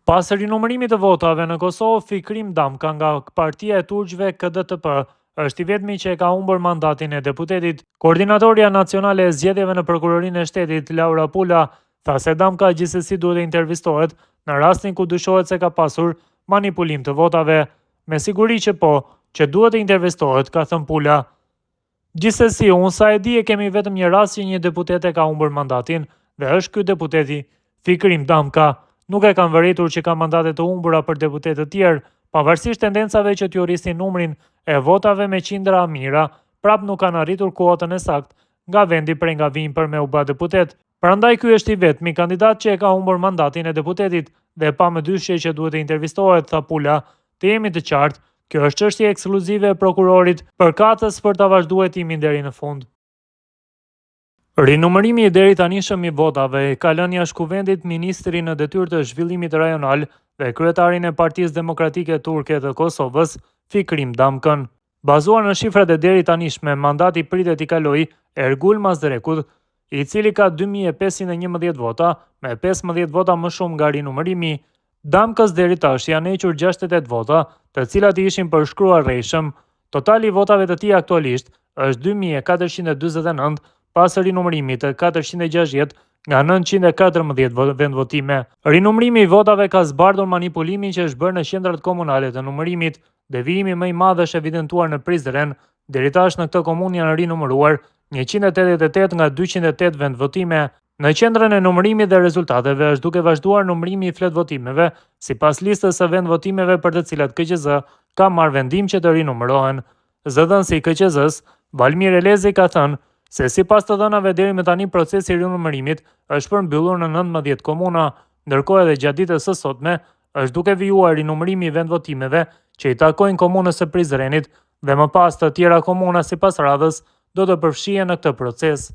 Pas rinumërimit të votave në Kosovë, Fikrim Damka nga partia e turqve KDTP është i vetmi që e ka humbur mandatin e deputetit. Koordinatoria nacionale e zgjedhjeve në prokurorinë e shtetit, Laura Pula, tha se Damka gjithsesi duhet të intervistohet në rastin ku dyshohet se ka pasur manipulim të votave. Me siguri që po, që duhet të intervistohet, ka thënë Pula. Gjithsesi, unë sa e di e kemi vetëm një rast që një deputet e ka humbur mandatin dhe është ky deputeti, Fikrim Damka. Nuk e kanë vëritur që ka mandate të humbura për deputet të tjerë, pavarësisht tendencave që t'ju rrisin numrin e votave me qindra mira, prap nuk kanë arritur kuotën e saktë nga vendi prej nga vijnë për me u bë deputet. Prandaj ky është i vetmi kandidat që e ka humbur mandatin e deputetit dhe pa më dyshje që duhet të intervistohet, tha Pula. Të jemi të qartë, kjo është çështje ekskluzive e prokurorit përkatës për ta vazhduar hetimin deri në fund. Rinumërimi i deri tanishëm i votave ka lënë jashtë kuvendit ministrin në detyrë të zhvillimit rajonal dhe kryetarin e Partisë Demokratike Turke të Kosovës, Fikrim Damkën. Bazuar në shifrat e deri tanishme, mandati pritet i kalojë Ergul Mazdrekut, i cili ka 2511 vota, me 15 vota më shumë nga rinumërimi. Damkës deri tash janë hequr 68 vota, të cilat i ishin përshkruar rreshëm. Totali i votave të tij aktualisht është 2449, pas rinumërimit të 460 nga 914 vendvotime. Rinumërimi i votave ka zbardhur manipulimin që është bërë në qendrat komunale të numërimit. Devijimi më i madh është evidentuar në Prizren. Deri tash në këtë komunë janë rinumëruar 188 nga 208 vendvotime. Në qendrën e numërimit dhe rezultateve është duke vazhduar numërimi i fletvotimeve, sipas listës së vendvotimeve për të cilat KQZ ka marrë vendim që të rinumërohen. Zëdhënësi i KQZ-s, Valmir Elezi, ka thënë se sipas të dhënave deri më tani procesi i rinumërimit është përmbyllur në 19 komuna, ndërkohë edhe gjatë ditës së sotme është duke vijuar rinumërimi i vendvotimeve që i takojnë komunës së Prizrenit dhe më pas të tjera komuna sipas radhës do të përfshihen në këtë proces.